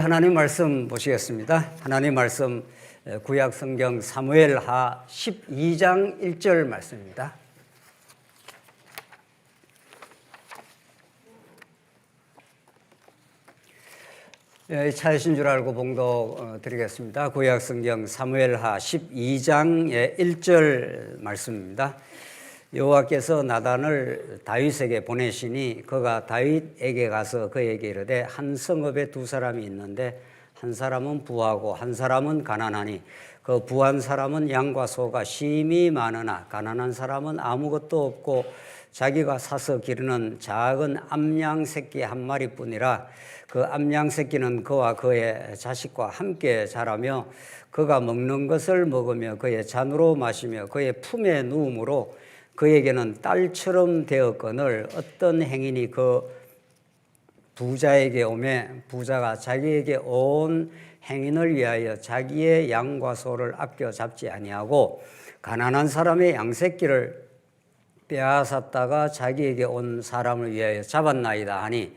하나님 말씀 보시겠습니다. 하나님 말씀 구약 성경 사무엘하 12장 1절 말씀입니다. 찾으신 줄 알고 봉독 드리겠습니다. 구약 성경 사무엘하 12장의 1절 말씀입니다. 여호와께서 나단을 다윗에게 보내시니 그가 다윗에게 가서 그에게 이르되 한 성읍에 두 사람이 있는데 한 사람은 부하고 한 사람은 가난하니 그 부한 사람은 양과 소가 심히 많으나 가난한 사람은 아무것도 없고 자기가 사서 기르는 작은 암양 새끼 한 마리뿐이라. 그 암양 새끼는 그와 그의 자식과 함께 자라며 그가 먹는 것을 먹으며 그의 잔으로 마시며 그의 품에 누움으로 그에게는 딸처럼 되었거늘 어떤 행인이 그 부자에게 오매 부자가 자기에게 온 행인을 위하여 자기의 양과 소를 아껴 잡지 아니하고 가난한 사람의 양새끼를 빼앗았다가 자기에게 온 사람을 위하여 잡았나이다 하니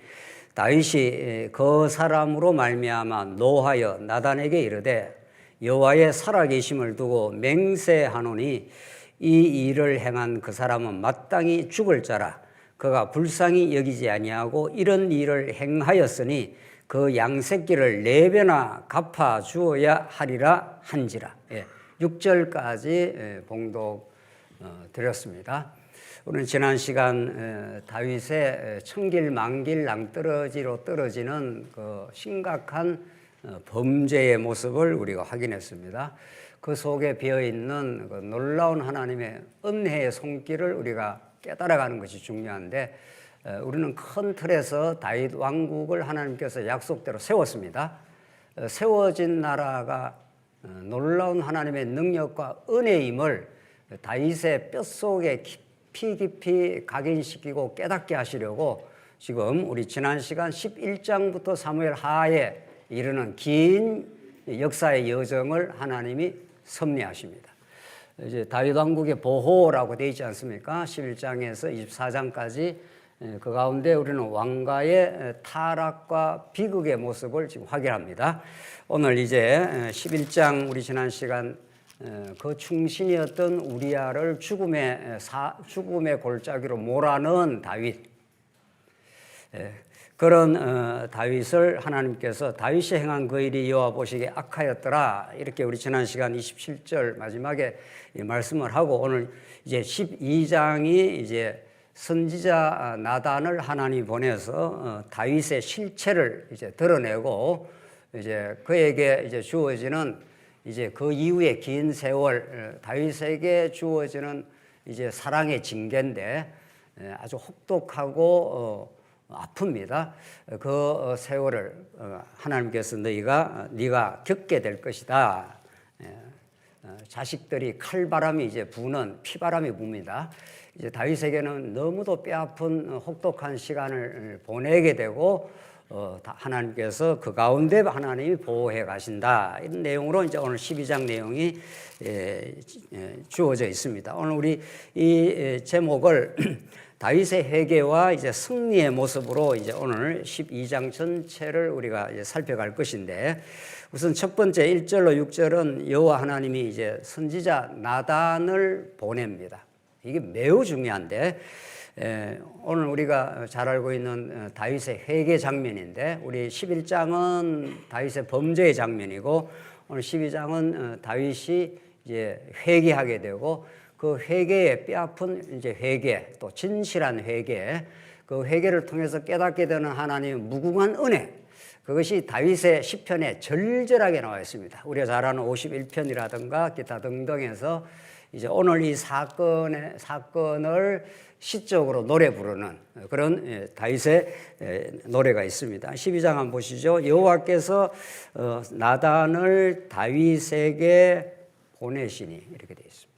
다윗이 그 사람으로 말미암아 노하여 나단에게 이르되 여호와의 살아계심을 두고 맹세하노니 이 일을 행한 그 사람은 마땅히 죽을 자라. 그가 불쌍히 여기지 아니하고 이런 일을 행하였으니 그 양새끼를 4배나 갚아 주어야 하리라 한지라. 6절까지 봉독 드렸습니다. 우리는 지난 시간 다윗의 천길 만길 낭떠러지로 떨어지는 그 심각한 범죄의 모습을 우리가 확인했습니다. 그 속에 비어있는 그 놀라운 하나님의 은혜의 손길을 우리가 깨달아가는 것이 중요한데 우리는 큰 틀에서 다윗 왕국을 하나님께서 약속대로 세웠습니다. 세워진 나라가 놀라운 하나님의 능력과 은혜임을 다윗의 뼛속에 깊이 각인시키고 깨닫게 하시려고 지금 우리 지난 시간 11장부터 사무엘 하에 이르는 긴 역사의 여정을 하나님이 섭리하십니다. 이제 다윗 왕국의 보호라고 되어 있지 않습니까? 11장에서 24장까지 그 가운데 우리는 왕가의 타락과 비극의 모습을 지금 확인합니다. 오늘 이제 11장 우리 지난 시간 그 충신이었던 우리아를 죽음의 골짜기로 몰아넣은 다윗, 그런 다윗을 하나님께서 다윗이 행한 그 일이 여호와 보시기에 악하였더라, 이렇게 우리 지난 시간 27절 마지막에 말씀을 하고 오늘 이제 12장이 이제 선지자 나단을 하나님이 보내서 다윗의 실체를 이제 드러내고 이제 그에게 이제 주어지는 이제 그 이후의 긴 세월 다윗에게 주어지는 이제 사랑의 징계인데 아주 혹독하고 아픕니다. 그 세월을 하나님께서 네가 겪게 될 것이다. 자식들이 칼바람이 이제 부는 피바람이 붑니다. 이제 다윗에게는 너무도 뼈아픈 혹독한 시간을 보내게 되고 하나님께서 그 가운데 하나님이 보호해 가신다. 이런 내용으로 이제 오늘 12장 내용이 주어져 있습니다. 오늘 우리 이 제목을 다윗의 회개와 이제 승리의 모습으로 이제 오늘 12장 전체를 우리가 이제 살펴갈 것인데, 우선 첫 번째 1절로 6절은 여호와 하나님이 이제 선지자 나단을 보냅니다. 이게 매우 중요한데, 오늘 우리가 잘 알고 있는 다윗의 회개 장면인데, 우리 11장은 다윗의 범죄의 장면이고, 오늘 12장은 다윗이 이제 회개하게 되고, 그 회개의 뼈아픈 이제 회개, 또 진실한 회개, 그 회개를 통해서 깨닫게 되는 하나님의 무궁한 은혜, 그것이 다윗의 시편에 절절하게 나와 있습니다. 우리가 잘 아는 51편이라든가 기타 등등에서 이제 오늘 이 사건을 시적으로 노래 부르는 그런 다윗의 노래가 있습니다. 12장 한번 보시죠. 여호와께서 나단을 다윗에게 보내시니, 이렇게 되어 있습니다.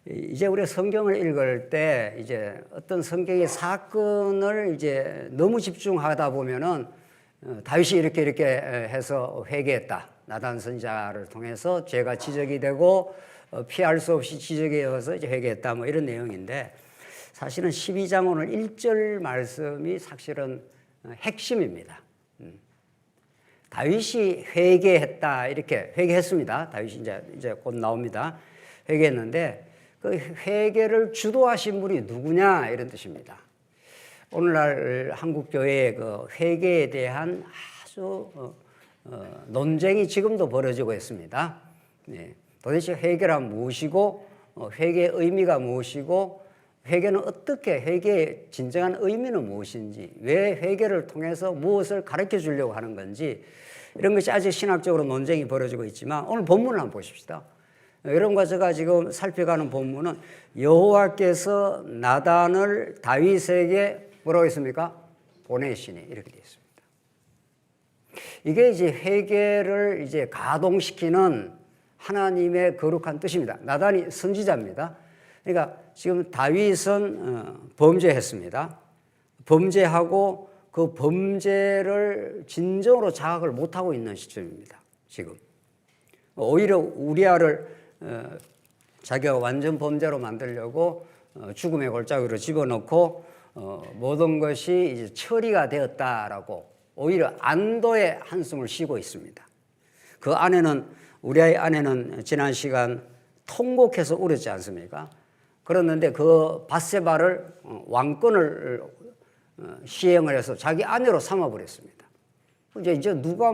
이제 우리가 성경을 읽을 때 이제 어떤 성경의 사건을 이제 너무 집중하다 보면은 다윗이 이렇게 해서 회개했다. 나단 선지자를 통해서 죄가 지적이 되고 피할 수 없이 지적이 되어서 이제 회개했다. 뭐 이런 내용인데, 사실은 12장 오늘 1절 말씀이 사실은 핵심입니다. 다윗이 회개했다 이렇게 회개했습니다. 다윗이 이제 곧 나옵니다. 회개했는데 그 회개를 주도하신 분이 누구냐 이런 뜻입니다. 오늘날 한국 교회의 그 회개에 대한 아주 논쟁이 지금도 벌어지고 있습니다. 네. 도대체 회개란 무엇이고 회개의 의미가 무엇이고 회개는 어떻게 회개의 진정한 의미는 무엇인지 왜 회개를 통해서 무엇을 가르쳐 주려고 하는 건지 이런 것이 아직 신학적으로 논쟁이 벌어지고 있지만 오늘 본문을 한번 보십시다. 여러분과 제가 지금 살펴가는 본문은 여호와께서 나단을 다윗에게 뭐라고 했습니까? 보내시니 이렇게 되어 있습니다. 이게 이제 회개를 이제 가동시키는 하나님의 거룩한 뜻입니다. 나단이 선지자입니다. 그러니까 지금 다윗은 범죄했습니다. 범죄하고 그 범죄를 진정으로 자각을 못하고 있는 시점입니다. 지금 오히려 우리아를 자기가 완전 범죄로 만들려고 죽음의 골짜기로 집어넣고 모든 것이 이제 처리가 되었다라고 오히려 안도의 한숨을 쉬고 있습니다. 그 아내는 우리아의 아내는 지난 시간 통곡해서 울었지 않습니까? 그랬는데 그 밧세바를 왕권을 시행을 해서 자기 아내로 삼아버렸습니다. 이제 누가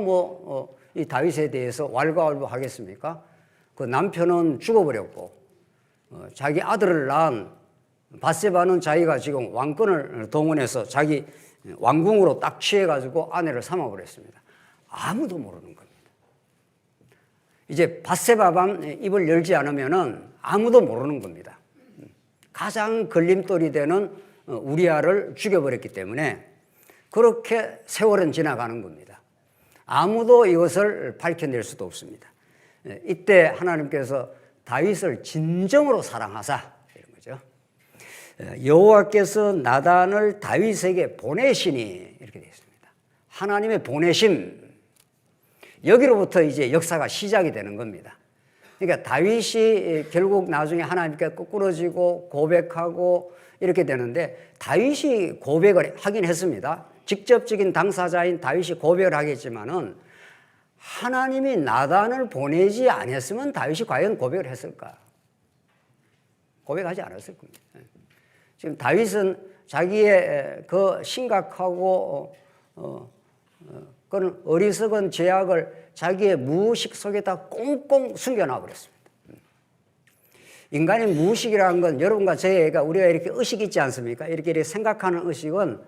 이 다윗에 대해서 왈가왈부하겠습니까? 그 남편은 죽어버렸고 자기 아들을 낳은 밧세바는 자기가 지금 왕권을 동원해서 자기 왕궁으로 딱 취해가지고 아내를 삼아버렸습니다. 아무도 모르는 겁니다. 이제 밧세바만 입을 열지 않으면은 아무도 모르는 겁니다. 가장 걸림돌이 되는 우리아를 죽여버렸기 때문에 그렇게 세월은 지나가는 겁니다. 아무도 이것을 밝혀낼 수도 없습니다. 이때 하나님께서 다윗을 진정으로 사랑하사 이런 거죠. 여호와께서 나단을 다윗에게 보내시니 이렇게 되어 있습니다. 하나님의 보내심 여기로부터 이제 역사가 시작이 되는 겁니다. 그러니까 다윗이 결국 나중에 하나님께 거꾸러지고 고백하고 이렇게 되는데 다윗이 고백을 하긴 했습니다. 직접적인 당사자인 다윗이 고백을 하겠지만은 하나님이 나단을 보내지 않았으면 다윗이 과연 고백을 했을까? 고백하지 않았을 겁니다. 지금 다윗은 자기의 그 심각하고 그런 어리석은 죄악을 자기의 무의식 속에다 꽁꽁 숨겨놔 버렸습니다. 인간의 무의식이라는 건 여러분과 저희가 우리가 이렇게 의식 있지 않습니까? 이렇게 생각하는 의식은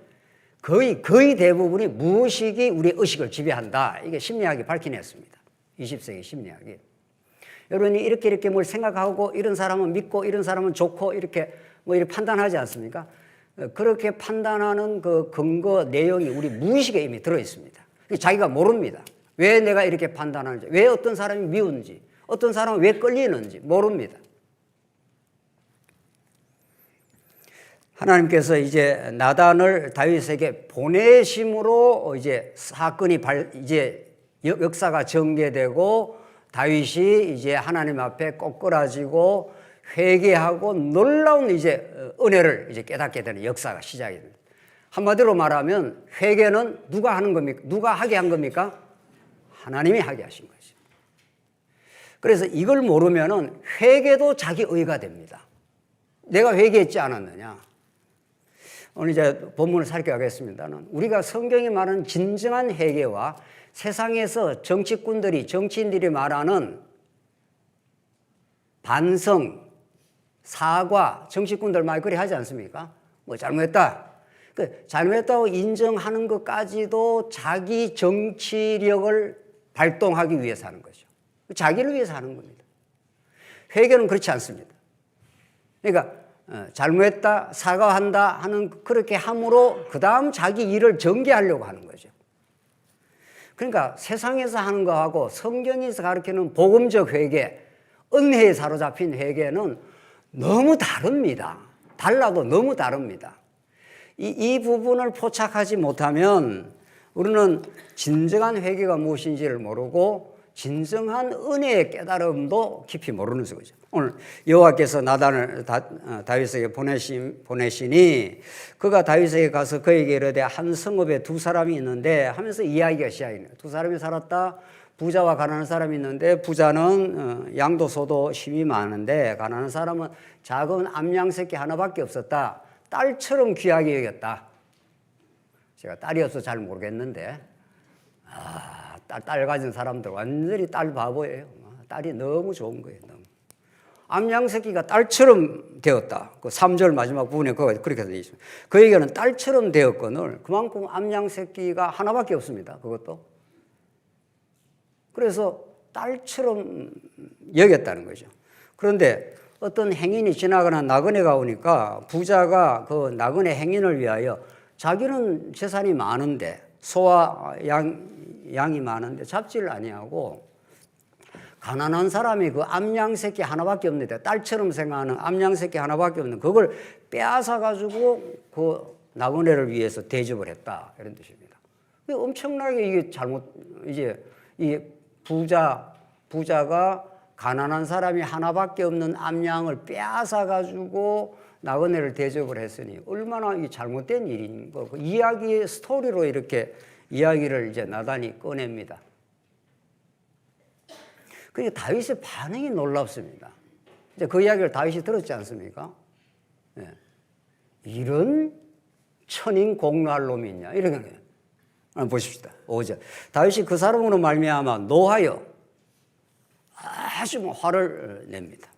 거의 대부분이 무의식이 우리 의식을 지배한다. 이게 심리학이 밝혀냈습니다. 20세기 심리학이. 여러분이 이렇게 뭘 생각하고 이런 사람은 믿고 이런 사람은 좋고 이렇게 판단하지 않습니까? 그렇게 판단하는 그 근거 내용이 우리 무의식에 이미 들어 있습니다. 자기가 모릅니다. 왜 내가 이렇게 판단하는지, 왜 어떤 사람이 미운지, 어떤 사람은 왜 끌리는지 모릅니다. 하나님께서 이제 나단을 다윗에게 보내심으로 이제 사건이 이제 역사가 전개되고 다윗이 이제 하나님 앞에 꼬꾸라지고 회개하고 놀라운 이제 은혜를 이제 깨닫게 되는 역사가 시작이 됩니다. 한마디로 말하면 회개는 누가 하는 겁니까? 누가 하게 한 겁니까? 하나님이 하게 하신 거죠. 그래서 이걸 모르면은 회개도 자기 의가 됩니다. 내가 회개했지 않았느냐? 오늘 이제 본문을 살펴보겠습니다는 우리가 성경이 말하는 진정한 회개와 세상에서 정치인들이 말하는 반성, 사과, 정치꾼들 말 그리 하지 않습니까? 잘못했다. 잘못했다고 인정하는 것까지도 자기 정치력을 발동하기 위해서 하는 거죠. 자기를 위해서 하는 겁니다. 회개는 그렇지 않습니다. 그러니까 잘못했다, 사과한다 하는 그렇게 함으로 그 다음 자기 일을 전개하려고 하는 거죠. 그러니까 세상에서 하는 거하고 성경에서 가르치는 복음적 회개, 은혜에 사로잡힌 회개는 너무 다릅니다. 달라도 너무 다릅니다. 이 부분을 포착하지 못하면 우리는 진정한 회개가 무엇인지를 모르고 진정한 은혜의 깨달음도 깊이 모르는 거죠. 오늘 여호와께서 나단을 다윗에게 보내시니 그가 다윗에게 가서 그에게 이르되 한 성읍에 두 사람이 있는데 하면서 이야기가 시작이네요. 두 사람이 살았다. 부자와 가난한 사람이 있는데 부자는 양도 소도 힘이 많은데 가난한 사람은 작은 암양 새끼 하나밖에 없었다. 딸처럼 귀하게 여겼다. 제가 딸이 없어서 잘 모르겠는데 딸 가진 사람들 완전히 딸 바보예요. 딸이 너무 좋은 거예요. 너무. 암양 새끼가 딸처럼 되었다. 그 3절 마지막 부분에 그렇게 되어 있습니다. 그에게는 딸처럼 되었거늘 그만큼 암양 새끼가 하나밖에 없습니다. 그것도. 그래서 딸처럼 여겼다는 거죠. 그런데 어떤 행인이 지나가는 나그네가 오니까 부자가 그 나그네 행인을 위하여 자기는 재산이 많은데 소와 양이 많은데 잡지를 아니하고 가난한 사람이 그 암양 새끼 하나밖에 없는데 딸처럼 생각하는 암양 새끼 하나밖에 없는 그걸 빼앗아 가지고 그 나그네를 위해서 대접을 했다 이런 뜻입니다. 엄청나게 이게 이제 이 부자가 가난한 사람이 하나밖에 없는 암양을 빼앗아 가지고 나그네를 대접을 했으니 얼마나 이 잘못된 일인 거. 그 이야기의 스토리로 이렇게 이야기를 이제 나단이 꺼냅니다. 그러니까 다윗의 반응이 놀랍습니다. 이제 그 이야기를 다윗이 들었지 않습니까? 네. 이런 천인 공노할 놈이 있냐? 이런 거예요. 한번 보십시다. 5절. 다윗이 그 사람으로 말미암아 노하여 아주 화를 냅니다.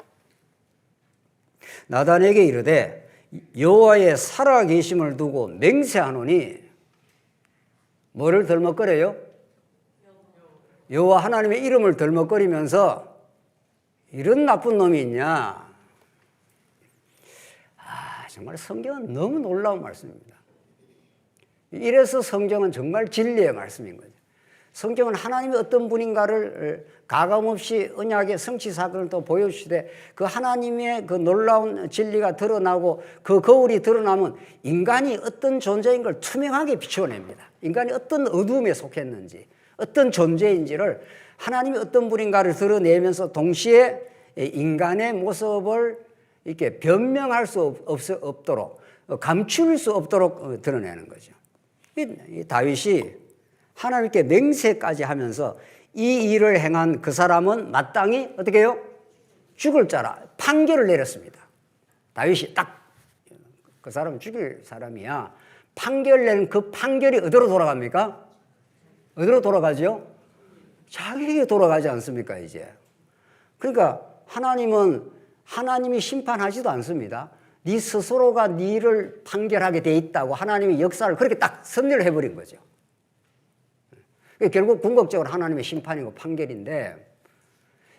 나단에게 이르되 여호와의 살아계심을 두고 맹세하노니 뭐를 덜먹거려요? 여호와 하나님의 이름을 덜먹거리면서 이런 나쁜 놈이 있냐? 정말 성경은 너무 놀라운 말씀입니다. 이래서 성경은 정말 진리의 말씀인 거죠. 성경은 하나님이 어떤 분인가를 가감없이 언약의 성취 사건을 또 보여주시되 그 하나님의 그 놀라운 진리가 드러나고 그 거울이 드러나면 인간이 어떤 존재인 걸 투명하게 비춰냅니다. 인간이 어떤 어둠에 속했는지 어떤 존재인지를 하나님이 어떤 분인가를 드러내면서 동시에 인간의 모습을 이렇게 변명할 수 없도록 감출 수 없도록 드러내는 거죠. 이 다윗이 하나님께 맹세까지 하면서 이 일을 행한 그 사람은 마땅히 어떻게 해요? 죽을 자라 판결을 내렸습니다. 다윗이 딱 그 사람 죽일 사람이야. 판결 낸 그 판결이 어디로 돌아갑니까? 어디로 돌아가죠? 자기에게 돌아가지 않습니까, 이제? 그러니까 하나님이 심판하지도 않습니다. 네 스스로가 네를 판결하게 돼 있다고 하나님의 역사를 그렇게 딱 선언을 해버린 거죠. 결국 궁극적으로 하나님의 심판이고 판결인데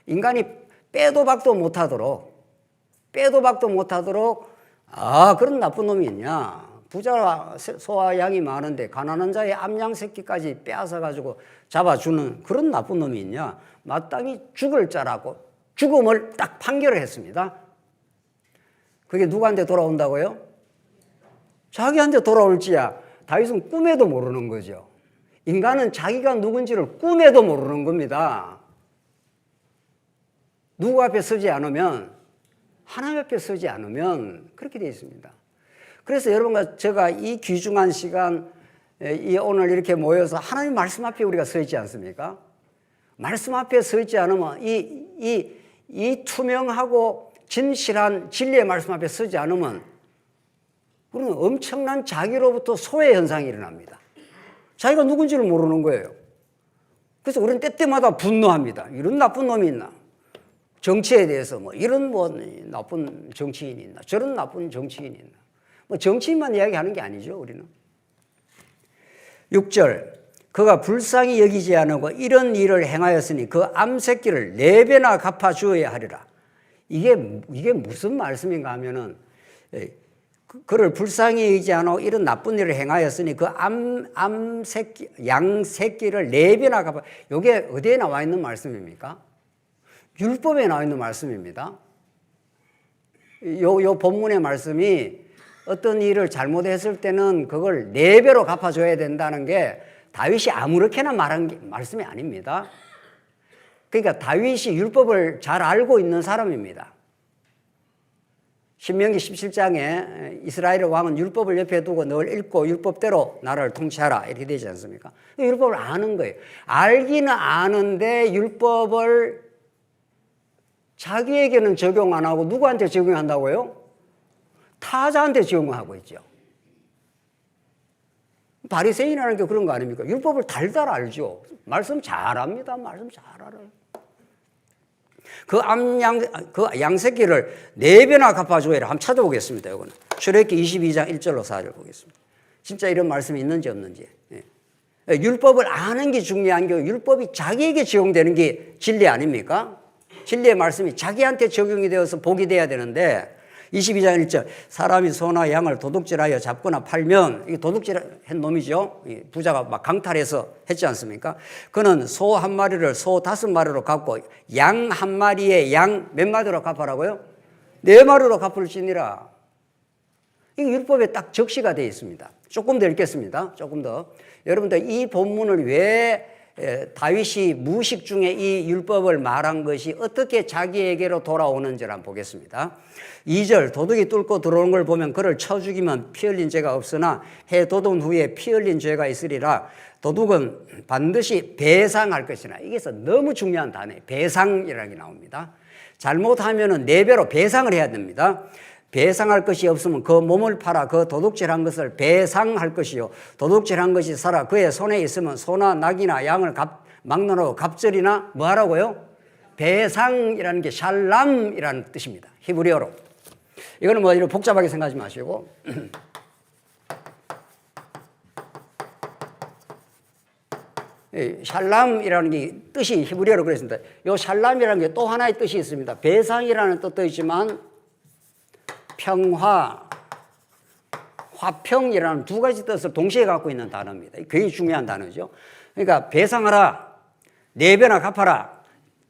인간이 빼도 박도 못하도록 그런 나쁜 놈이 있냐. 부자와 소와 양이 많은데 가난한 자의 암양 새끼까지 빼앗아가지고 잡아주는 그런 나쁜 놈이 있냐. 마땅히 죽을 자라고 죽음을 딱 판결을 했습니다. 그게 누구한테 돌아온다고요? 자기한테 돌아올지야 다윗은 꿈에도 모르는 거죠. 인간은 자기가 누군지를 꿈에도 모르는 겁니다. 누구 앞에 서지 않으면 하나님 앞에 서지 않으면 그렇게 되어 있습니다. 그래서 여러분과 제가 이 귀중한 시간 오늘 이렇게 모여서 하나님 말씀 앞에 우리가 서 있지 않습니까? 말씀 앞에 서 있지 않으면 이 투명하고 진실한 진리의 말씀 앞에 서지 않으면 우리는 엄청난 자기로부터 소외 현상이 일어납니다. 자기가 누군지를 모르는 거예요. 그래서 우리는 때때마다 분노합니다. 이런 나쁜 놈이 있나? 정치에 대해서 이런 나쁜 정치인이 있나? 저런 나쁜 정치인이 있나? 정치인만 이야기하는 게 아니죠, 우리는. 6절. 그가 불쌍히 여기지 않고 이런 일을 행하였으니 그 암새끼를 4배나 갚아주어야 하리라. 이게 무슨 말씀인가 하면은 그를 불쌍히 여기지 않고 이런 나쁜 일을 행하였으니 그 암새끼, 양새끼를 4배나 갚아. 이게 어디에 나와 있는 말씀입니까? 율법에 나와 있는 말씀입니다. 요 본문의 말씀이 어떤 일을 잘못했을 때는 그걸 4배로 갚아줘야 된다는 게 다윗이 아무렇게나 말한 말씀이 아닙니다. 그러니까 다윗이 율법을 잘 알고 있는 사람입니다. 신명기 17장에 이스라엘 왕은 율법을 옆에 두고 늘 읽고 율법대로 나라를 통치하라 이렇게 되지 않습니까? 율법을 아는 거예요. 알기는 아는데 율법을 자기에게는 적용 안 하고 누구한테 적용한다고요? 타자한테 적용하고 있죠. 바리새인이라는 게 그런 거 아닙니까? 율법을 달달 알죠. 말씀 잘 합니다. 말씀 잘 알아요. 그 양새끼를 4배나 갚아줘야 한번 찾아보겠습니다. 이거는 출애굽기 22장 1절로 4절 보겠습니다. 진짜 이런 말씀이 있는지 없는지. 율법을 아는 게 중요한 게 율법이 자기에게 적용되는 게 진리 아닙니까? 진리의 말씀이 자기한테 적용이 되어서 복이 돼야 되는데 22장 1절 사람이 소나 양을 도둑질하여 잡거나 팔면 이게 도둑질한 놈이죠. 부자가 막 강탈해서 했지 않습니까? 그는 소 한 마리를 소 5마리로 갚고 양 한 마리에 양 몇 마리로 갚으라고요? 4마리로 갚을지니라. 이게 율법에 딱 적시가 되어 있습니다. 조금 더 읽겠습니다. 조금 더. 여러분들 이 본문을 왜 다윗이 무식 중에 이 율법을 말한 것이 어떻게 자기에게로 돌아오는지를 한번 보겠습니다. 2절 도둑이 뚫고 들어오는 걸 보면 그를 쳐 죽이면 피 흘린 죄가 없으나 해 돋은 후에 피 흘린 죄가 있으리라. 도둑은 반드시 배상할 것이나. 이게 너무 중요한 단어예요. 배상이라는 게 나옵니다. 잘못하면 4배로 배상을 해야 됩니다. 배상할 것이 없으면 그 몸을 팔아 그 도둑질한 것을 배상할 것이요 도둑질한 것이 살아 그의 손에 있으면 소나 낙이나 양을 막론하고 갑절이나 뭐 하라고요? 배상이라는 게 샬람이라는 뜻입니다. 히브리어로. 이거는 뭐 이렇게 복잡하게 생각하지 마시고 샬람이라는 게 뜻이 히브리어로 그랬습니다. 이 샬람이라는 게 또 하나의 뜻이 있습니다. 배상이라는 뜻도 있지만 평화, 화평이라는 2가지 뜻을 동시에 갖고 있는 단어입니다. 굉장히 중요한 단어죠. 그러니까 배상하라, 4배나 갚아라,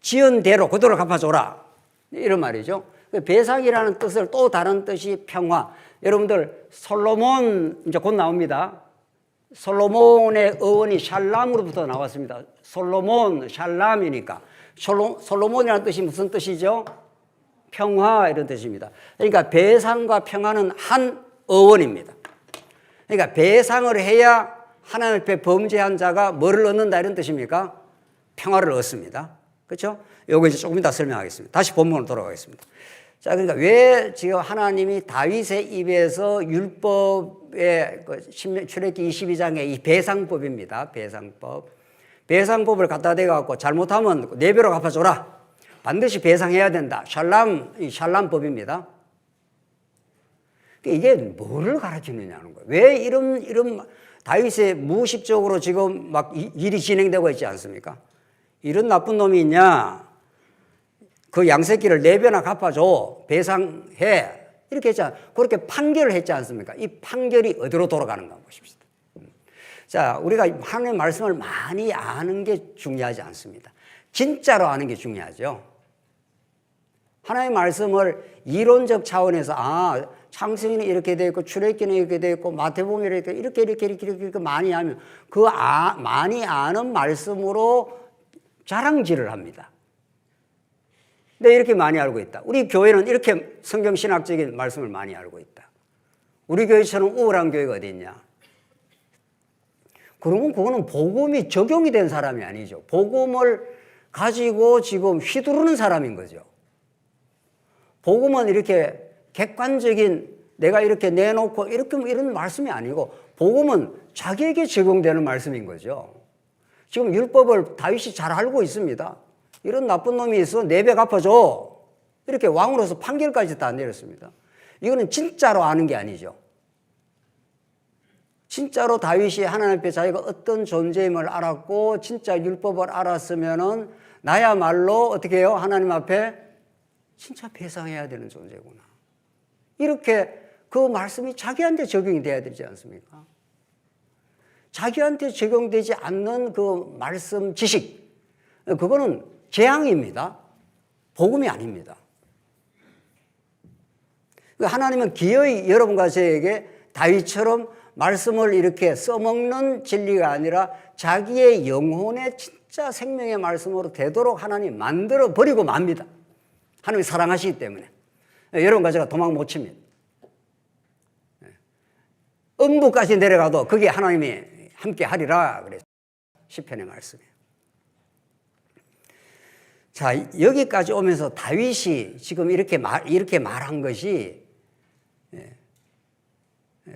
지은 대로 그대로 갚아줘라 이런 말이죠. 배상이라는 뜻을 또 다른 뜻이 평화. 여러분들 솔로몬 이제 곧 나옵니다. 솔로몬의 어원이 샬람으로부터 나왔습니다. 솔로몬, 샬람이니까 솔로몬이라는 뜻이 무슨 뜻이죠? 평화 이런 뜻입니다. 그러니까 배상과 평화는 한 어원입니다. 그러니까 배상을 해야 하나님 앞에 범죄한 자가 뭐를 얻는다 이런 뜻입니까? 평화를 얻습니다. 그렇죠? 요거 이제 조금 이따 설명하겠습니다. 다시 본문으로 돌아가겠습니다. 자, 그러니까 왜 지금 하나님이 다윗의 입에서 율법의 출애굽기 22장의 이 배상법입니다. 배상법을 갖다 대갖고 잘못하면 4배로 갚아줘라. 반드시 배상해야 된다. 샬람법입니다. 이게 뭐를 가르치느냐는 거예요. 왜 이런 다윗의 무의식적으로 지금 막 일이 진행되고 있지 않습니까? 이런 나쁜 놈이 있냐? 그 양새끼를 4배나 갚아줘. 배상해. 이렇게 했잖아. 그렇게 판결을 했지 않습니까? 이 판결이 어디로 돌아가는가 보십시다. 자, 우리가 하나님의 말씀을 많이 아는 게 중요하지 않습니다. 진짜로 아는 게 중요하죠. 하나님의 말씀을 이론적 차원에서 창세기는 이렇게 되어 있고 출애굽기는 이렇게 되어 있고 마태복음이 이렇게 많이 하면 그 많이 아는 말씀으로 자랑질을 합니다. 근데 이렇게 많이 알고 있다. 우리 교회는 이렇게 성경신학적인 말씀을 많이 알고 있다. 우리 교회처럼 우월한 교회가 어디 있냐? 그러면 그거는 복음이 적용이 된 사람이 아니죠. 복음을 가지고 지금 휘두르는 사람인 거죠. 복음은 이렇게 객관적인 내가 이렇게 내놓고 이런 말씀이 아니고 복음은 자기에게 적용되는 말씀인 거죠. 지금 율법을 다윗이 잘 알고 있습니다. 이런 나쁜 놈이 있어 4배 갚아줘. 이렇게 왕으로서 판결까지 다 내렸습니다. 이거는 진짜로 아는 게 아니죠. 진짜로 다윗이 하나님 앞에 자기가 어떤 존재임을 알았고 진짜 율법을 알았으면은 나야말로 어떻게 해요? 하나님 앞에 진짜 배상해야 되는 존재구나. 이렇게 그 말씀이 자기한테 적용이 돼야 되지 않습니까? 자기한테 적용되지 않는 그 말씀 지식, 그거는 재앙입니다. 복음이 아닙니다. 하나님은 기어이 여러분과 저에게 다윗처럼 말씀을 이렇게 써먹는 진리가 아니라 자기의 영혼의 진짜 생명의 말씀으로 되도록 하나님 만들어 버리고 맙니다. 하나님이 사랑하시기 때문에. 여러분과 제가 도망 못 칩니다. 음부까지 내려가도 거기에 하나님이 함께 하리라 그랬어요. 시편의 말씀이에요. 자, 여기까지 오면서 다윗이 지금 이렇게 말한 것이,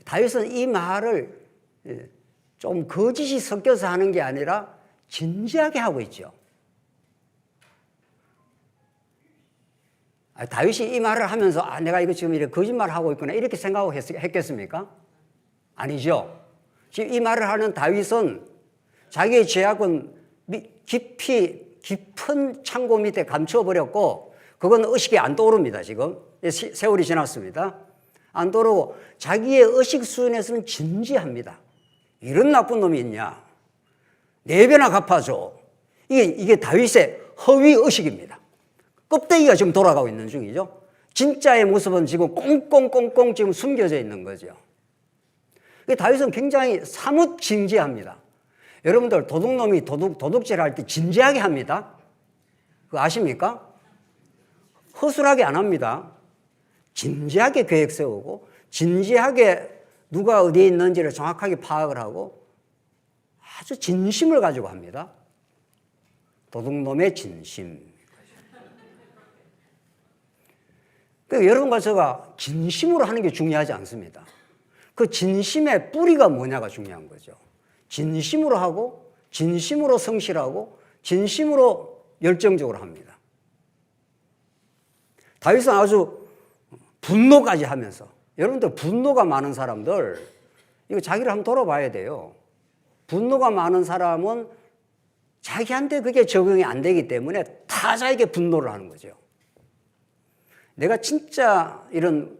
다윗은 이 말을 좀 거짓이 섞여서 하는 게 아니라 진지하게 하고 있죠. 다윗이 이 말을 하면서 내가 이거 지금 이렇게 거짓말하고 있구나 이렇게 생각하고 했겠습니까? 아니죠. 지금 이 말을 하는 다윗은 자기의 죄악은 깊은 창고 밑에 감춰버렸고 그건 의식이 안 떠오릅니다. 지금 세월이 지났습니다. 안 떠오르고 자기의 의식 수준에서는 진지합니다. 이런 나쁜 놈이 있냐? 4배나 갚아줘. 이게 다윗의 허위 의식입니다. 껍데기가 지금 돌아가고 있는 중이죠. 진짜의 모습은 지금 꽁꽁꽁꽁 지금 숨겨져 있는 거죠. 다윗은 굉장히 사뭇 진지합니다. 여러분들 도둑놈이 도둑질할 때 진지하게 합니다. 그거 아십니까? 허술하게 안 합니다. 진지하게 계획 세우고 진지하게 누가 어디에 있는지를 정확하게 파악을 하고 아주 진심을 가지고 합니다. 도둑놈의 진심. 그러니까 여러분과 제가 진심으로 하는 게 중요하지 않습니다. 그 진심의 뿌리가 뭐냐가 중요한 거죠. 진심으로 하고 진심으로 성실하고 진심으로 열정적으로 합니다. 다윗은 아주 분노까지 하면서, 여러분들 분노가 많은 사람들 이거 자기를 한번 돌아봐야 돼요. 분노가 많은 사람은 자기한테 그게 적용이 안 되기 때문에 타자에게 분노를 하는 거죠. 내가 진짜 이런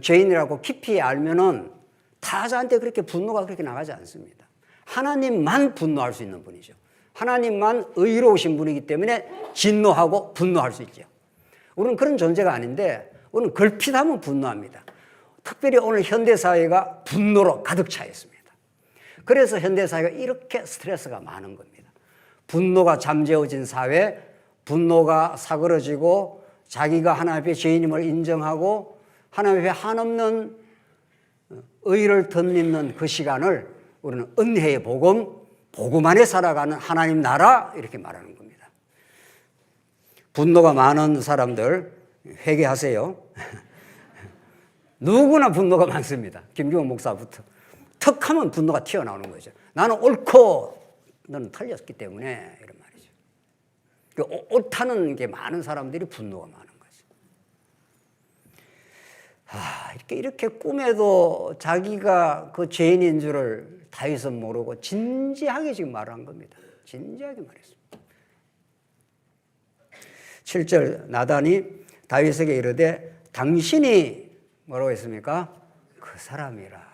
죄인이라고 깊이 알면은 타자한테 그렇게 분노가 그렇게 나가지 않습니다. 하나님만 분노할 수 있는 분이죠. 하나님만 의로우신 분이기 때문에 진노하고 분노할 수 있죠. 우리는 그런 존재가 아닌데 우리는 걸핏하면 분노합니다. 특별히 오늘 현대사회가 분노로 가득 차 있습니다. 그래서 현대사회가 이렇게 스트레스가 많은 겁니다. 분노가 잠재워진 사회, 분노가 사그러지고 자기가 하나님 앞에 죄인임을 인정하고 하나님 앞에 한없는 의를 덧입는 그 시간을 우리는 은혜의 복음 안에 살아가는 하나님 나라 이렇게 말하는 겁니다. 분노가 많은 사람들 회개하세요. 누구나 분노가 많습니다. 김기원 목사부터. 턱 하면 분노가 튀어나오는 거죠. 나는 옳고 너는 틀렸기 때문에 이런 말이죠. 옳다는 게 많은 사람들이 분노가 많은 거죠. 이렇게 꿈에도 자기가 그 죄인인 줄을 다윗은 모르고 진지하게 지금 말한 겁니다. 진지하게 말했습니다. 7절 나단이 다윗에게 이르되 당신이 뭐라고 했습니까? 그 사람이라.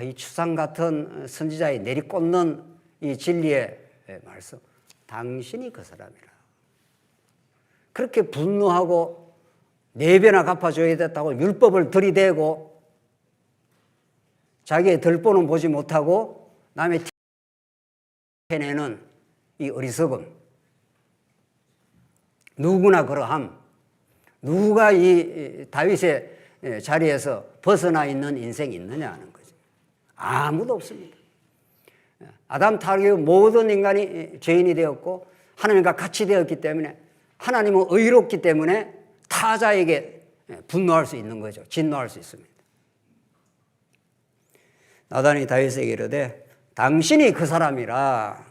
이 추상 같은 선지자의 내리꽂는 이 진리의 말씀. 당신이 그 사람이라. 그렇게 분노하고 4배나 갚아줘야 됐다고 율법을 들이대고 자기의 덜보는 보지 못하고 남의 티내는 이 어리석음. 누구나 그러함. 누가 이 다윗의 자리에서 벗어나 있는 인생이 있느냐 하는 거죠. 아무도 없습니다. 아담 타락의 모든 인간이 죄인이 되었고 하나님과 같이 되었기 때문에 하나님은 의롭기 때문에 타자에게 분노할 수 있는 거죠. 진노할 수 있습니다. 나단이 다윗에게 이르되 당신이 그 사람이라.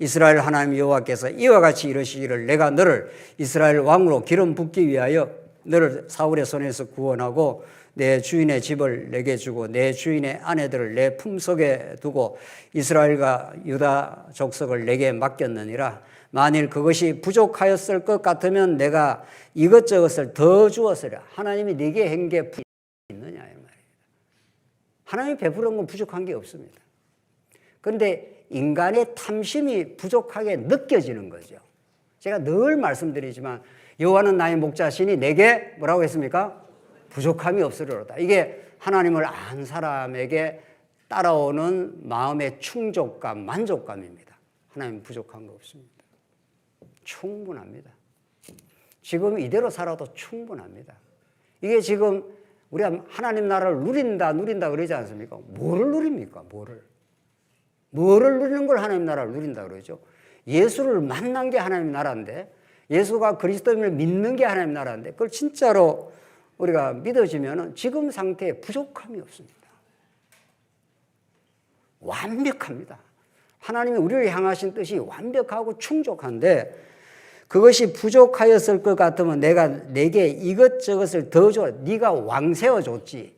이스라엘 하나님 여호와께서 이와 같이 이르시기를 내가 너를 이스라엘 왕으로 기름 붓기 위하여 너를 사울의 손에서 구원하고 내 주인의 집을 내게 주고 내 주인의 아내들을 내 품속에 두고 이스라엘과 유다 족속을 내게 맡겼느니라. 만일 그것이 부족하였을 것 같으면 내가 이것저것을 더 주었으리라. 하나님이 네게 한 게 있느냐 이 말이에요. 하나님이 베푸는 건 부족한 게 없습니다. 그런데 인간의 탐심이 부족하게 느껴지는 거죠. 제가 늘 말씀드리지만 여호와는 나의 목자시니 내게 뭐라고 했습니까? 부족함이 없으리로다. 이게 하나님을 안 사람에게 따라오는 마음의 충족감, 만족감입니다. 하나님 부족한 거 없습니다. 충분합니다. 지금 이대로 살아도 충분합니다. 이게 지금 우리가 하나님 나라를 누린다 그러지 않습니까? 뭐를 누립니까? 뭐를 누리는 걸 하나님 나라를 누린다 그러죠? 예수를 만난 게 하나님 나라인데, 예수가 그리스도임을 믿는 게 하나님 나라인데, 그걸 진짜로 우리가 믿어지면 지금 상태에 부족함이 없습니다. 완벽합니다. 하나님이 우리를 향하신 뜻이 완벽하고 충족한데, 그것이 부족하였을 것 같으면 내게 이것저것을 더 줘. 네가 왕 세워줬지.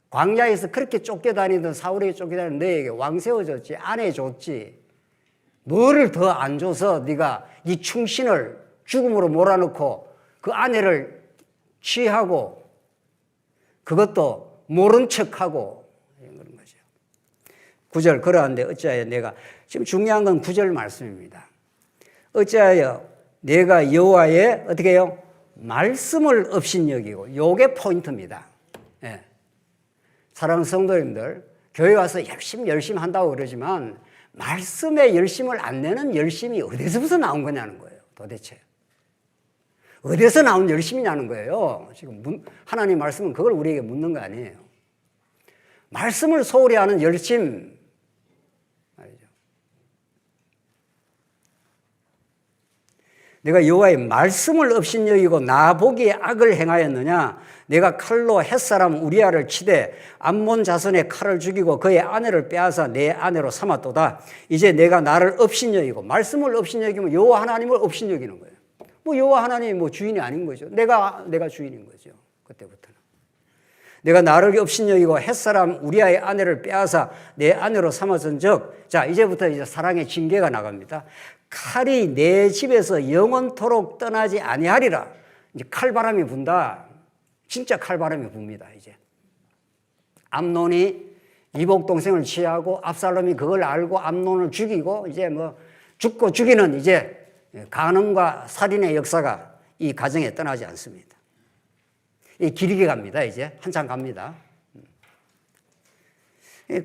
광야에서 그렇게 쫓겨다니던 사울에게 쫓겨다니던 너에게 왕 세워줬지. 아내 줬지. 뭐를 더 안 줘서 네가 이 충신을 죽음으로 몰아넣고 그 아내를 취하고 그것도 모른 척하고 이런 거죠. 9절 그러한데 어찌하여 내가, 지금 중요한 건 9절 말씀입니다. 어찌하여 내가 여호와의 어떻게 해요? 말씀을 업신여기고, 요게 포인트입니다. 예. 사랑하는 성도님들, 교회 와서 열심히 한다고 그러지만 말씀에 열심을 안 내는 열심이 어디서부터 나온 거냐는 거예요. 도대체 어디서 나온 열심이냐는 거예요. 지금 하나님 말씀은 그걸 우리에게 묻는 거 아니에요. 말씀을 소홀히 하는 열심 말이죠. 내가 여호와의 말씀을 업신여기고 나보기에 악을 행하였느냐? 내가 칼로 햇사람 우리아를 치되 암몬 자손의 칼을 죽이고 그의 아내를 빼앗아 내 아내로 삼았도다. 이제 내가 나를 업신여기고, 말씀을 업신여기면 여호와 하나님을 업신여기는 거예요. 뭐 여호와 하나님이 뭐 주인이 아닌 거죠. 내가 주인인 거죠. 그때부터는 내가 나를 업신여기고 햇사람 우리아의 아내를 빼앗아 내 아내로 삼았은즉, 자 이제부터 이제 사랑의 징계가 나갑니다. 칼이 내 집에서 영원토록 떠나지 아니하리라. 이제 칼바람이 분다. 진짜 칼바람이 붑니다. 이제 암논이 이복 동생을 취하고 압살롬이 그걸 알고 암논을 죽이고, 이제 뭐 죽고 죽이는 이제 간음과 살인의 역사가 이 가정에 떠나지 않습니다. 이 길게 갑니다. 이제 한참 갑니다.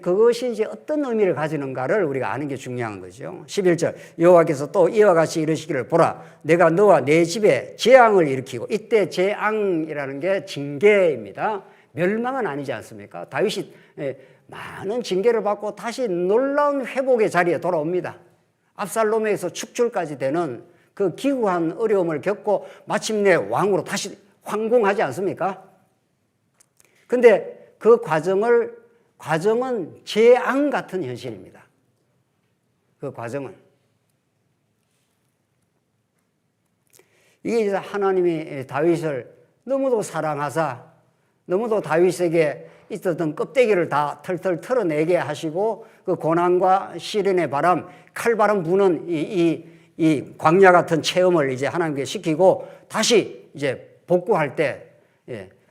그것이 이제 어떤 의미를 가지는가를 우리가 아는 게 중요한 거죠. 11절 여호와께서 또 이와 같이 이르시기를, 보라 내가 너와 내 집에 재앙을 일으키고, 이때 재앙이라는 게 징계입니다. 멸망은 아니지 않습니까? 다윗이 많은 징계를 받고 다시 놀라운 회복의 자리에 돌아옵니다. 압살롬에서 축출까지 되는 그 기구한 어려움을 겪고 마침내 왕으로 다시 황궁하지 않습니까? 근데 그 과정은 재앙 같은 현실입니다. 그 과정은. 이게 이제 하나님이 다윗을 너무도 사랑하사, 너무도 다윗에게 있었던 껍데기를 다 털털 털어내게 하시고, 그 고난과 시련의 바람, 칼바람 부는 이 광야 같은 체험을 이제 하나님께 시키고, 다시 이제 복구할 때,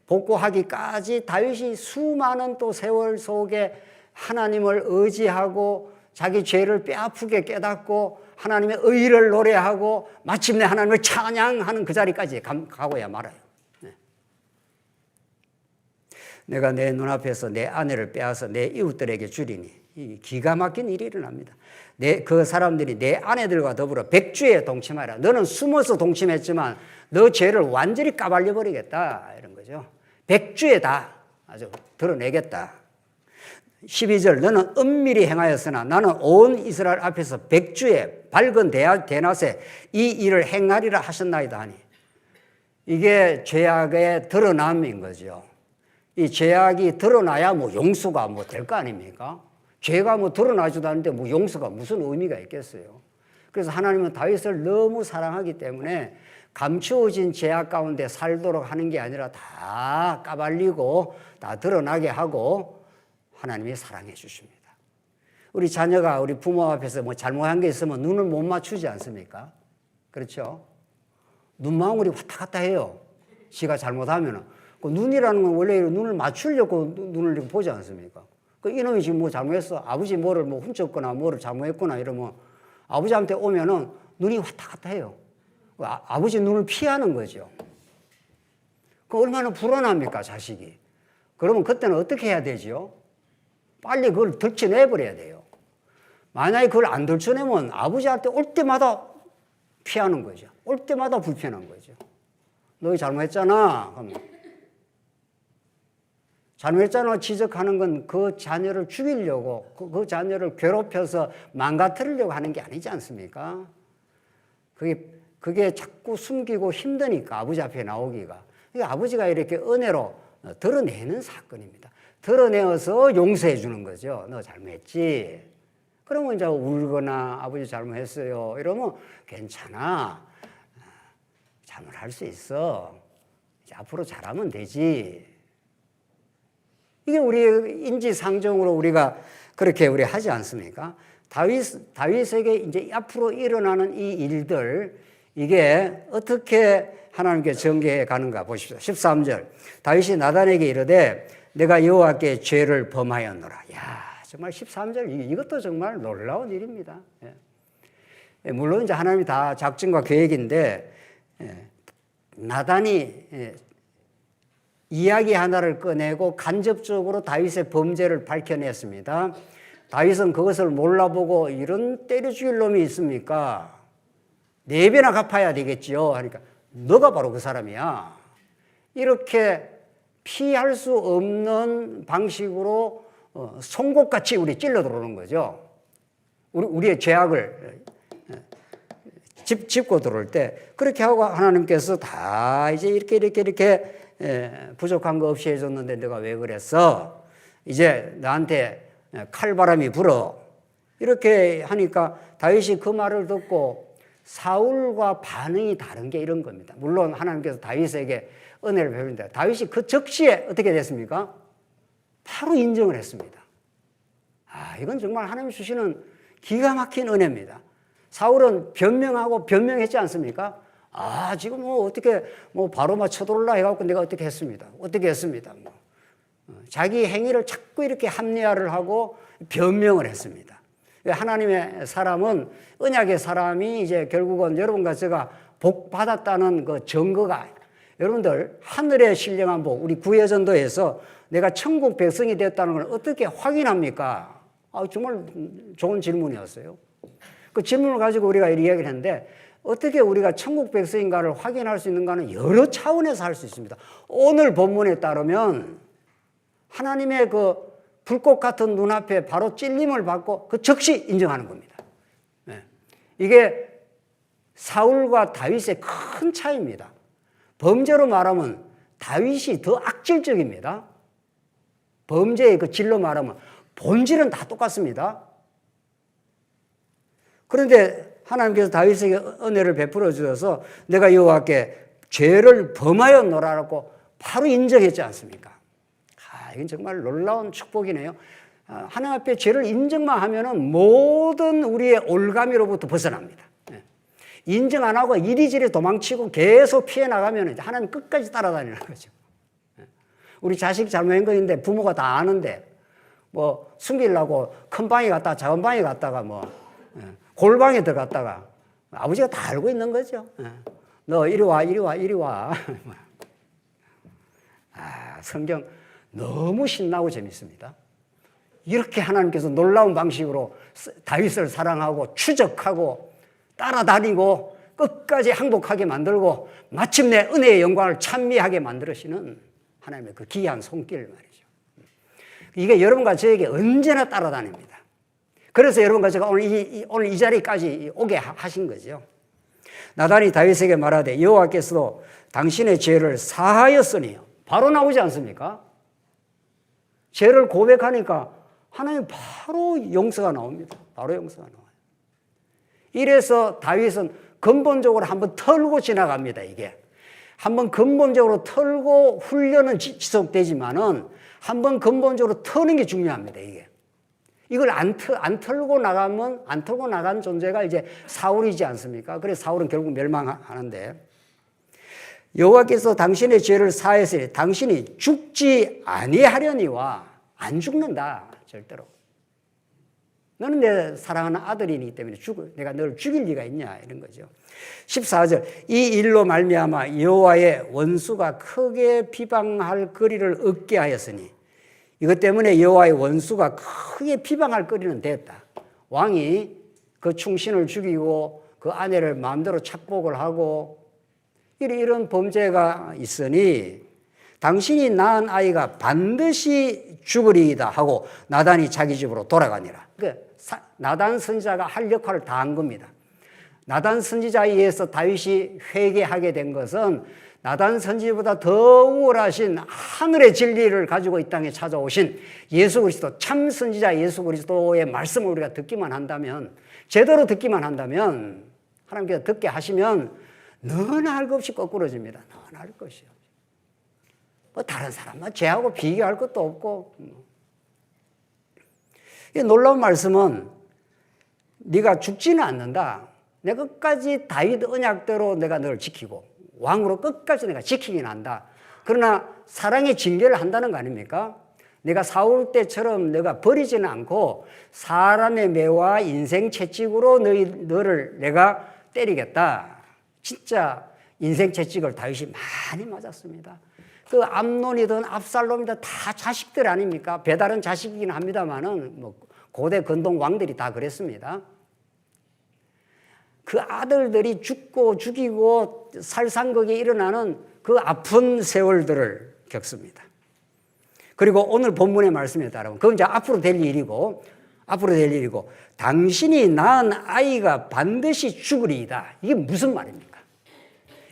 복구하기까지 다윗이 수많은 또 세월 속에 하나님을 의지하고 자기 죄를 뼈아프게 깨닫고 하나님의 의를 노래하고 마침내 하나님을 찬양하는 그 자리까지 가고야 말아요. 내가 내 눈앞에서 내 아내를 빼앗아 내 이웃들에게 주리니, 이 기가 막힌 일이 일어납니다. 그 사람들이 내 아내들과 더불어 백주에 동침하라. 너는 숨어서 동침했지만 너 죄를 완전히 까발려 버리겠다, 이런 거죠. 백주에 다 아주 드러내겠다. 12절 너는 은밀히 행하였으나 나는 온 이스라엘 앞에서 백주에 밝은 대낮에 이 일을 행하리라 하셨나이다 하니, 이게 죄악의 드러남인 거죠. 이 죄악이 드러나야 뭐 용서가 뭐 될 거 아닙니까? 죄가 뭐 드러나지도 않는데 뭐 용서가 무슨 의미가 있겠어요. 그래서 하나님은 다윗을 너무 사랑하기 때문에 감추어진 죄악 가운데 살도록 하는 게 아니라 다 까발리고 다 드러나게 하고 하나님이 사랑해 주십니다. 우리 자녀가 우리 부모 앞에서 뭐 잘못한 게 있으면 눈을 못 맞추지 않습니까? 그렇죠? 눈망울이 왔다 갔다 해요. 지가 잘못하면은. 그 눈이라는 건 원래 눈을 맞추려고 눈을 보지 않습니까? 그 이놈이 지금 뭐 잘못했어. 아버지 뭐를 뭐 훔쳤거나 뭐를 잘못했거나 이러면 아버지한테 오면은 눈이 왔다 갔다 해요. 아버지 눈을 피하는 거죠. 그 얼마나 불안합니까, 자식이. 그러면 그때는 어떻게 해야 되지요? 빨리 그걸 들춰내버려야 돼요. 만약에 그걸 안 들춰내면 아버지한테 올 때마다 피하는 거죠. 올 때마다 불편한 거죠. 너 잘못했잖아. 하면. 잘못했잖아 지적하는 건 그 자녀를 죽이려고 그 자녀를 괴롭혀서 망가뜨리려고 하는 게 아니지 않습니까? 그게 자꾸 숨기고 힘드니까 아버지 앞에 나오기가. 그러니까 아버지가 이렇게 은혜로 드러내는 사건입니다. 드러내어서 용서해 주는 거죠. 너 잘못했지. 그러면 이제 울거나 아버지 잘못했어요. 이러면 괜찮아. 잘못할 수 있어. 이제 앞으로 잘하면 되지. 이게 우리 인지상정으로 우리가 그렇게 우리 하지 않습니까? 다윗에게 이제 앞으로 일어나는 이 일들, 이게 어떻게 하나님께 전개해 가는가 보십시오. 13절. 다윗이 나단에게 이르되 내가 여호와께 죄를 범하였노라. 야, 정말 13절 이것도 정말 놀라운 일입니다. 예. 물론 이제 하나님이 다 작전과 계획인데 나단이 이야기 하나를 꺼내고 간접적으로 다윗의 범죄를 밝혀냈습니다. 다윗은 그것을 몰라보고 이런 때려 죽일 놈이 있습니까? 4배나 갚아야 되겠지요. 하니까 너가 바로 그 사람이야. 이렇게 피할 수 없는 방식으로 송곳같이 우리 찔러 들어오는 거죠. 우리의 죄악을 짚고 들어올 때 그렇게 하고 하나님께서 다 이제 이렇게 부족한 거 없이 해줬는데 너가 왜 그랬어? 이제 나한테 칼바람이 불어. 이렇게 하니까 다윗이 그 말을 듣고 사울과 반응이 다른 게 이런 겁니다. 물론 하나님께서 다윗에게 은혜를 베푸는데 다윗이 그 적시에 어떻게 됐습니까? 바로 인정을 했습니다. 아, 이건 정말 하나님 주시는 기가 막힌 은혜입니다. 사울은 변명했지 않습니까? 아, 지금 어떻게 바로 쳐들어올라 해갖고 내가 어떻게 했습니다. 자기 행위를 자꾸 이렇게 합리화를 하고 변명을 했습니다. 하나님의 사람은 언약의 사람이 이제 결국은 여러분과 제가 복 받았다는 그 증거가 여러분들 하늘의 신령한 복 우리 구해전도에서 내가 천국 백성이 됐다는 걸 어떻게 확인합니까? 아, 정말 좋은 질문이었어요. 그 질문을 가지고 우리가 이야기를 했는데 어떻게 우리가 천국 백성인가를 확인할 수 있는가는 여러 차원에서 할 수 있습니다. 오늘 본문에 따르면 하나님의 그 불꽃 같은 눈앞에 바로 찔림을 받고 그 즉시 인정하는 겁니다. 이게 사울과 다윗의 큰 차이입니다. 범죄로 말하면 다윗이 더 악질적입니다. 범죄의 그 질로 말하면 본질은 다 똑같습니다. 그런데 하나님께서 다윗에게 은혜를 베풀어 주셔서 내가 여호와께 죄를 범하였노라고 바로 인정했지 않습니까? 이건 정말 놀라운 축복이네요. 하나님 앞에 죄를 인정만 하면은 모든 우리의 올가미로부터 벗어납니다. 인정 안 하고 이리저리 도망치고 계속 피해 나가면 하나님 끝까지 따라다니는 거죠. 우리 자식 잘못한 거인데 부모가 다 아는데 숨기려고 큰 방에 갔다가 작은 방에 갔다가 골방에 들어갔다가 아버지가 다 알고 있는 거죠. 너 이리 와. 성경 너무 신나고 재밌습니다. 이렇게 하나님께서 놀라운 방식으로 다윗을 사랑하고 추적하고 따라다니고 끝까지 항복하게 만들고 마침내 은혜의 영광을 찬미하게 만들으시는 하나님의 그 기이한 손길 말이죠. 이게 여러분과 저에게 언제나 따라다닙니다. 그래서 여러분과 제가 오늘 이 자리까지 오게 하신 거죠. 나단이 다윗에게 말하되 여호와께서도 당신의 죄를 사하였으니요. 바로 나오지 않습니까? 죄를 고백하니까 하나님 바로 용서가 나옵니다. 바로 용서가 나와요. 이래서 다윗은 근본적으로 한번 털고 지나갑니다. 이게 한번 근본적으로 털고 훈련은 지속되지만은 한번 근본적으로 터는 게 중요합니다. 이걸 안 털고 나간 존재가 이제 사울이지 않습니까? 그래서 사울은 결국 멸망하는데 여호와께서 당신의 죄를 사하였으니 당신이 죽지 아니하려니와 안 죽는다 절대로. 너는 내 사랑하는 아들이기 때문에 내가 너를 죽일 리가 있냐 이런 거죠. 14절 이 일로 말미암아 여호와의 원수가 크게 비방할 거리를 얻게 하였으니 이것 때문에 여호와의 원수가 크게 비방할 거리는 됐다. 왕이 그 충신을 죽이고 그 아내를 마음대로 착복을 하고 이런 범죄가 있으니 당신이 낳은 아이가 반드시 죽으리이다 하고 나단이 자기 집으로 돌아가니라. 나단 선지자가 할 역할을 다 한 겁니다. 나단 선지자에 의해서 다윗이 회개하게 된 것은 나단 선지자보다 더 우월하신 하늘의 진리를 가지고 이 땅에 찾아오신 예수 그리스도 참 선지자 예수 그리스도의 말씀을 우리가 듣기만 한다면 제대로 듣기만 한다면 하나님께서 듣게 하시면 너나 할 것 없이 거꾸로집니다. 너나 할 것이요. 뭐 다른 사람과 죄하고 비교할 것도 없고. 이 놀라운 말씀은 네가 죽지는 않는다. 내가 끝까지 다윗 언약대로 내가 너를 지키고 왕으로 끝까지 내가 지키긴 한다. 그러나 사랑의 징계를 한다는 거 아닙니까? 내가 사울 때처럼 내가 버리지는 않고 사람의 매와 인생 채찍으로 너를 내가 때리겠다. 진짜 인생 채찍을 다윗이 많이 맞았습니다. 그 암논이든 압살롬이든 다 자식들 아닙니까? 배다른 자식이긴 합니다만은 뭐 고대 근동 왕들이 다 그랬습니다. 그 아들들이 죽고 죽이고 살상극이 일어나는 그 아픈 세월들을 겪습니다. 그리고 오늘 본문의 말씀에 따르면 그건 이제 앞으로 될 일이고 당신이 낳은 아이가 반드시 죽으리이다. 이게 무슨 말입니까?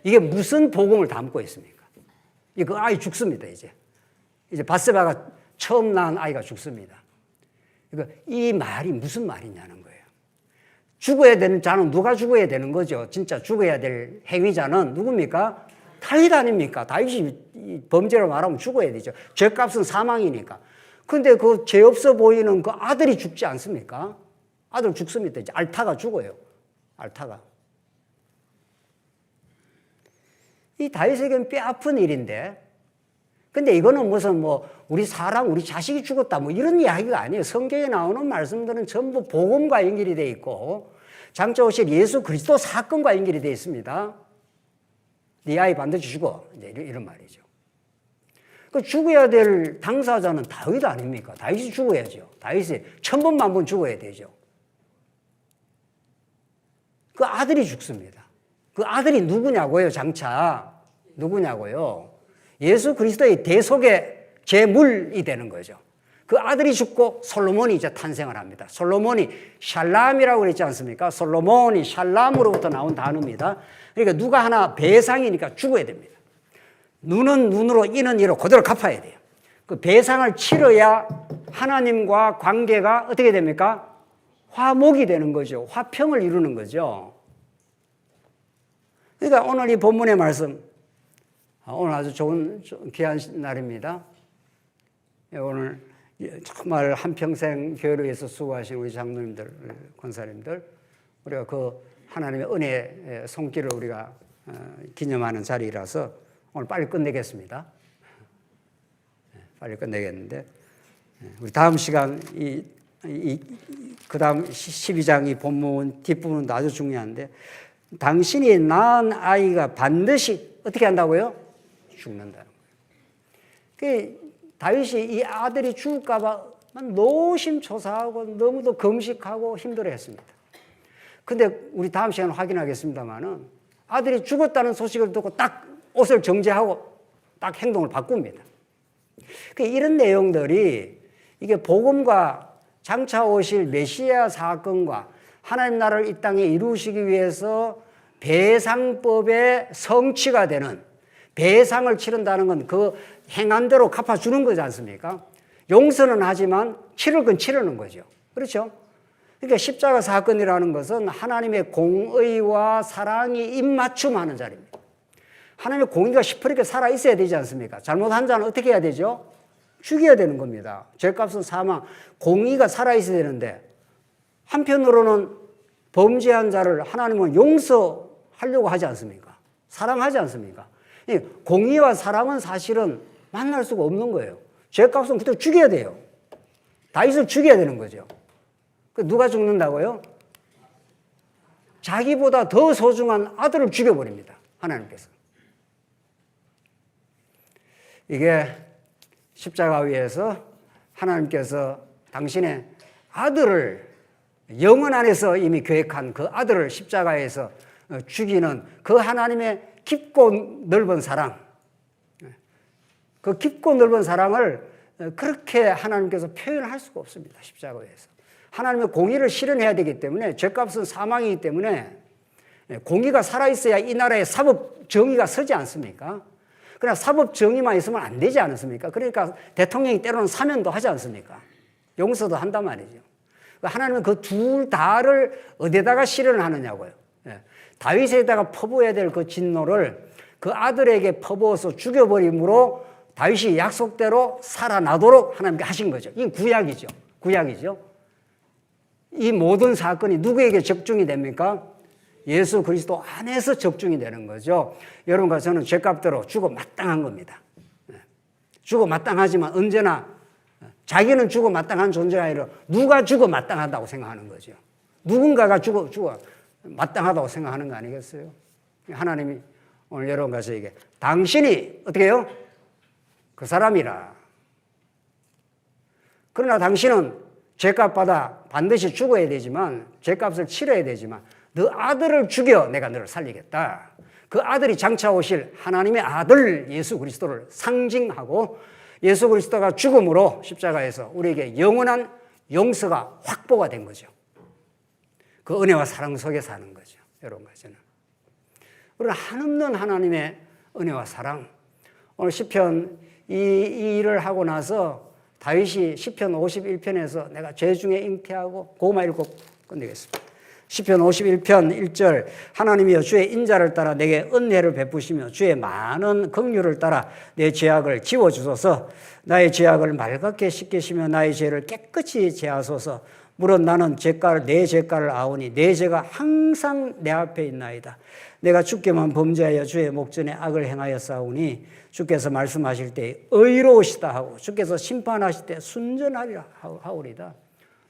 이게 무슨 복음을 담고 있습니까? 그 아이 죽습니다. 이제 밧세바가 처음 낳은 아이가 죽습니다. 그러니까 이 말이 무슨 말이냐는 거예요. 죽어야 되는 자는 누가 죽어야 되는 거죠? 진짜 죽어야 될 행위자는 누굽니까? 다윗 아닙니까? 다윗이 범죄로 말하면 죽어야 되죠. 죄값은 사망이니까. 그런데 그 죄 없어 보이는 그 아들이 죽지 않습니까? 아들 죽습니다. 이제 알타가 죽어요. 알타가. 이 다윗에게는 뼈 아픈 일인데, 근데 이거는 무슨 뭐 우리 자식이 죽었다 뭐 이런 이야기가 아니에요. 성경에 나오는 말씀들은 전부 복음과 연결이 되어 있고 장차 오실 예수 그리스도 사건과 연결이 되어 있습니다. 네 아이 반드시 죽어. 이제 이런 말이죠. 그 죽어야 될 당사자는 다윗 아닙니까? 다윗이 죽어야죠. 다윗이 1000번 죽어야 되죠. 그 아들이 죽습니다. 그 아들이 누구냐고요, 장차? 누구냐고요? 예수 그리스도의 대속의 제물이 되는 거죠. 그 아들이 죽고 솔로몬이 이제 탄생을 합니다. 솔로몬이 샬람이라고 그랬지 않습니까? 솔로몬이 샬람으로부터 나온 단어입니다. 그러니까 누가 하나 배상이니까 죽어야 됩니다. 눈은 눈으로 이는 이로 그대로 갚아야 돼요. 그 배상을 치러야 하나님과 관계가 어떻게 됩니까? 화목이 되는 거죠. 화평을 이루는 거죠. 그러니까 오늘 이 본문의 말씀, 오늘 아주 좋은 귀한 날입니다. 오늘 정말 한평생 교회를 위해서 수고하신 우리 장로님들, 권사님들, 우리가 그 하나님의 은혜의 손길을 우리가 기념하는 자리라서 오늘 빨리 끝내겠습니다. 빨리 끝내겠는데, 우리 다음 시간 그 다음 12장 이 본문 뒷부분도 아주 중요한데, 당신이 낳은 아이가 반드시 어떻게 한다고요? 죽는다는 거예요. 다윗이 이 아들이 죽을까봐 노심초사하고 너무도 금식하고 힘들어했습니다. 근데 우리 다음 시간에 확인하겠습니다만은 아들이 죽었다는 소식을 듣고 딱 옷을 정제하고 딱 행동을 바꿉니다. 이런 내용들이 이게 복음과 장차 오실 메시아 사건과 하나님 나라를 이 땅에 이루시기 위해서 배상법의 성취가 되는 배상을 치른다는 건 그 행한 대로 갚아주는 거지 않습니까? 용서는 하지만 치를 건 치르는 거죠. 그렇죠? 그러니까 십자가 사건이라는 것은 하나님의 공의와 사랑이 입맞춤하는 자리입니다. 하나님의 공의가 시퍼렇게 살아있어야 되지 않습니까? 잘못한 자는 어떻게 해야 되죠? 죽여야 되는 겁니다. 죄값은 사망, 공의가 살아있어야 되는데 한편으로는 범죄한 자를 하나님은 용서하려고 하지 않습니까? 사랑하지 않습니까? 공의와 사랑은 사실은 만날 수가 없는 거예요. 죄값은 그때 죽여야 돼요. 다윗을 죽여야 되는 거죠. 누가 죽는다고요? 자기보다 더 소중한 아들을 죽여버립니다. 하나님께서. 이게 십자가 위에서 하나님께서 당신의 아들을 영원 안에서 이미 계획한 그 아들을 십자가에서 죽이는 그 하나님의 깊고 넓은 사랑, 그 깊고 넓은 사랑을 그렇게 하나님께서 표현할 수가 없습니다. 십자가에서. 하나님의 공의를 실현해야 되기 때문에, 죄값은 사망이기 때문에 공의가 살아있어야 이 나라에 사법 정의가 서지 않습니까? 그러나 사법 정의만 있으면 안 되지 않습니까? 그러니까 대통령이 때로는 사면도 하지 않습니까? 용서도 한단 말이죠. 하나님은 그 둘 다를 어디다가 실현하느냐고요. 다윗에다가 퍼부어야 될 그 진노를 그 아들에게 퍼부어서 죽여버림으로 다윗이 약속대로 살아나도록 하나님께 하신 거죠. 이게 구약이죠. 구약이죠. 이 모든 사건이 누구에게 적중이 됩니까? 예수 그리스도 안에서 적중이 되는 거죠. 여러분과 저는 죄값대로 죽어 마땅한 겁니다. 죽어 마땅하지만 언제나 자기는 죽어 마땅한 존재가 아니라 누가 죽어 마땅하다고 생각하는 거죠. 누군가가 죽어 마땅하다고 생각하는 거 아니겠어요? 하나님이 오늘 여러분과 저에게 당신이 어떻게 해요? 그 사람이라. 그러나 당신은 죄값 받아 반드시 죽어야 되지만, 죄값을 치러야 되지만, 너 아들을 죽여 내가 너를 살리겠다. 그 아들이 장차 오실 하나님의 아들 예수 그리스도를 상징하고, 예수 그리스도가 죽음으로 십자가에서 우리에게 영원한 용서가 확보가 된 거죠. 그 은혜와 사랑 속에 사는 거죠. 여러분과 저는. 우리는 한없는 하나님의 은혜와 사랑. 오늘 시편 이 일을 하고 나서 다윗이 시편 51편에서 내가 죄 중에 잉태하고, 그것만 읽고 끝내겠습니다. 시편 51편 1절 하나님이여 주의 인자를 따라 내게 은혜를 베푸시며 주의 많은 긍휼을 따라 내 죄악을 지워주소서. 나의 죄악을 맑게 씻기시며 나의 죄를 깨끗이 제하소서. 물론 나는 내 죄가를 아오니 내 죄가 항상 내 앞에 있나이다. 내가 주께만 범죄하여 주의 목전에 악을 행하였사오니 주께서 말씀하실 때 의로우시다 하고 주께서 심판하실 때 순전하리라 하오리다.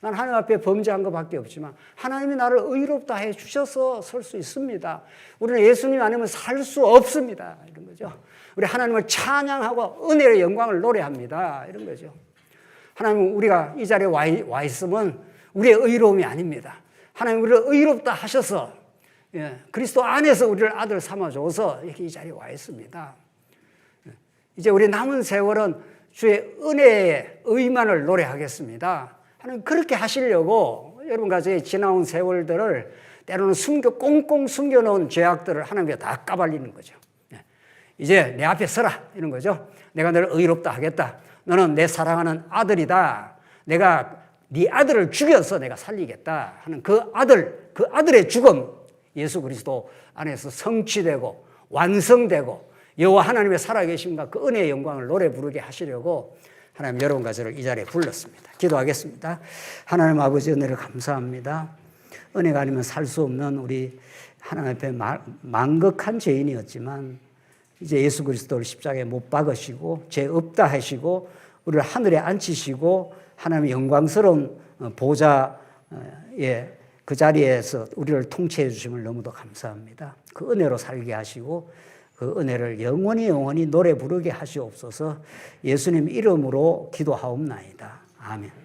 난 하나님 앞에 범죄한 것밖에 없지만 하나님이 나를 의롭다 해 주셔서 설 수 있습니다. 우리는 예수님 아니면 살 수 없습니다. 이런 거죠. 우리 하나님을 찬양하고 은혜의 영광을 노래합니다. 이런 거죠. 하나님은 우리가 이 자리에 와 있으면 우리의 의로움이 아닙니다. 하나님 우리를 의롭다 하셔서 그리스도 안에서 우리를 아들 삼아줘서 이렇게 이 자리에 와 있습니다. 이제 우리 남은 세월은 주의 은혜의 의만을 노래하겠습니다. 하나님 그렇게 하시려고 여러분과 저의 지나온 세월들을 때로는 꽁꽁 숨겨놓은 죄악들을 하나님께 다 까발리는 거죠. 이제 내 앞에 서라 이런 거죠. 내가 너를 의롭다 하겠다. 너는 내 사랑하는 아들이다. 내가 네 아들을 죽여서 내가 살리겠다 하는 그 아들의 죽음, 예수 그리스도 안에서 성취되고 완성되고 여호와 하나님의 살아계심과 그 은혜의 영광을 노래 부르게 하시려고 하나님 여러분과 저를 이 자리에 불렀습니다. 기도하겠습니다. 하나님 아버지 은혜를 감사합니다. 은혜가 아니면 살 수 없는 우리 하나님 앞에 망극한 죄인이었지만 이제 예수 그리스도를 십자가에 못 박으시고 죄 없다 하시고 우리를 하늘에 앉히시고 하나님의 영광스러운 보좌의 그 자리에서 우리를 통치해 주심을 너무도 감사합니다. 그 은혜로 살게 하시고 그 은혜를 영원히 노래 부르게 하시옵소서. 예수님 이름으로 기도하옵나이다. 아멘.